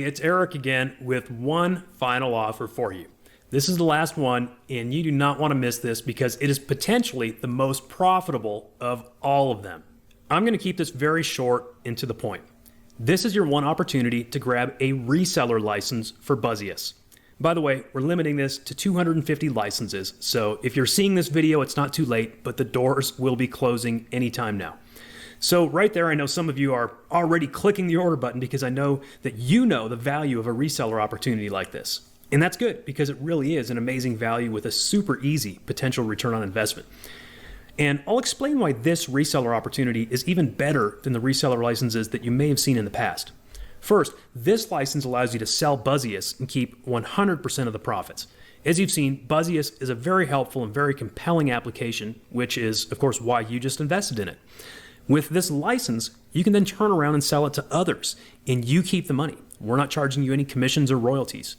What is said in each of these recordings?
everybody, it's Eric again with one final offer for you. This is the last one, and you do not want to miss this because it is potentially the most profitable of all of them. I'm going to keep this very short and to the point. This is your one opportunity to grab a reseller license for Buzzious. By the way, we're limiting this to 250 licenses, so if you're seeing this video, it's not too late, but the doors will be closing anytime now. So right there, I know some of you are already clicking the order button because I know that you know the value of a reseller opportunity like this. And that's good because it really is an amazing value with a super easy potential return on investment. And I'll explain why this reseller opportunity is even better than the reseller licenses that you may have seen in the past. First, this license allows you to sell Buzzious and keep 100% of the profits. As you've seen, Buzzious is a very helpful and very compelling application, which is, of course, why you just invested in it. With this license, you can then turn around and sell it to others, and you keep the money. We're not charging you any commissions or royalties.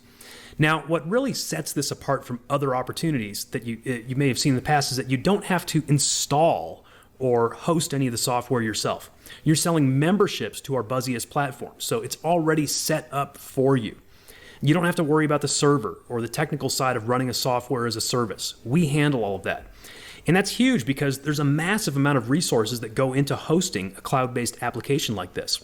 Now, what really sets this apart from other opportunities that you may have seen in the past is that you don't have to install or host any of the software yourself. You're selling memberships to our Buzzious platform, so it's already set up for you. You don't have to worry about the server or the technical side of running a software as a service. We handle all of that. And that's huge because there's a massive amount of resources that go into hosting a cloud-based application like this.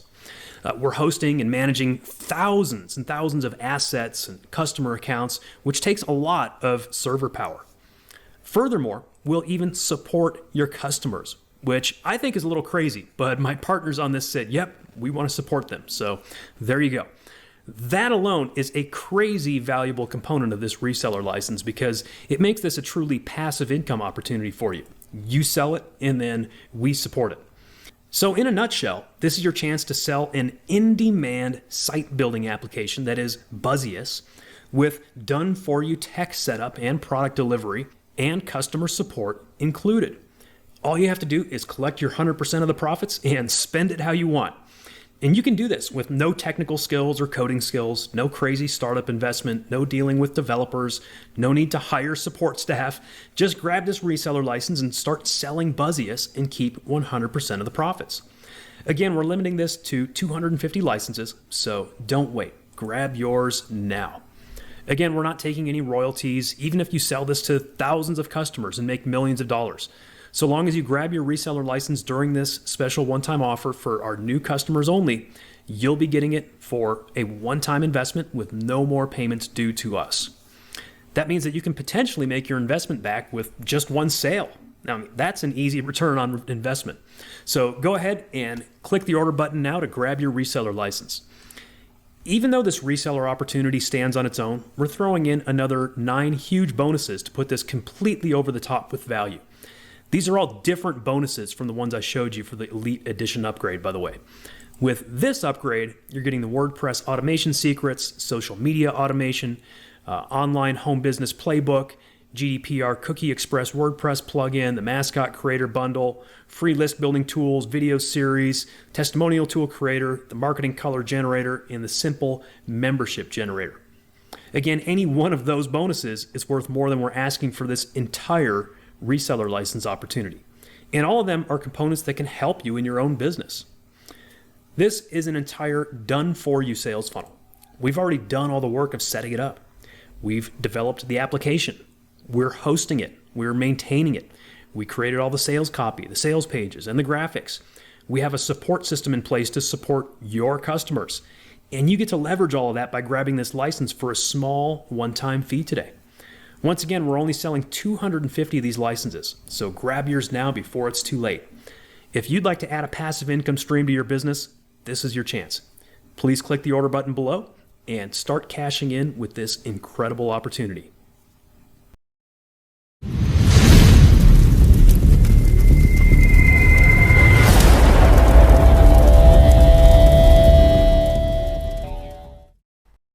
We're hosting and managing thousands and thousands of assets and customer accounts, which takes a lot of server power. Furthermore, we'll even support your customers, which I think is a little crazy, but my partners on this said, yep, we want to support them. So there you go. That alone is a crazy valuable component of this reseller license because it makes this a truly passive income opportunity for you. You sell it and then we support it. So in a nutshell, this is your chance to sell an in-demand site building application that is Buzzious with done-for-you tech setup and product delivery and customer support included. All you have to do is collect your 100% of the profits and spend it how you want. And you can do this with no technical skills or coding skills, no crazy startup investment, no dealing with developers, no need to hire support staff. Just grab this reseller license and start selling Buzzious and keep 100% of the profits. Again, we're limiting this to 250 licenses, so don't wait. Grab yours now. Again, we're not taking any royalties, even if you sell this to thousands of customers and make millions of dollars. So long as you grab your reseller license during this special one-time offer for our new customers only, you'll be getting it for a one-time investment with no more payments due to us. That means that you can potentially make your investment back with just one sale. Now, that's an easy return on investment. So go ahead and click the order button now to grab your reseller license. Even though this reseller opportunity stands on its own, we're throwing in another 9 huge bonuses to put this completely over the top with value. These are all different bonuses from the ones I showed you for the Elite Edition upgrade, by the way. With this upgrade, you're getting the WordPress automation secrets, social media automation, online home business playbook, GDPR Cookie Express WordPress plugin, the Mascot Creator Bundle, free list building tools, video series, testimonial tool creator, the marketing color generator, and the simple membership generator. Again, any one of those bonuses is worth more than we're asking for this entire reseller license opportunity. And all of them are components that can help you in your own business. This is an entire done-for-you sales funnel. We've already done all the work of setting it up. We've developed the application. We're hosting it. We're maintaining it. We created all the sales copy, the sales pages, and the graphics. We have a support system in place to support your customers. And you get to leverage all of that by grabbing this license for a small one-time fee today. Once again, we're only selling 250 of these licenses, so grab yours now before it's too late. If you'd like to add a passive income stream to your business, this is your chance. Please click the order button below and start cashing in with this incredible opportunity.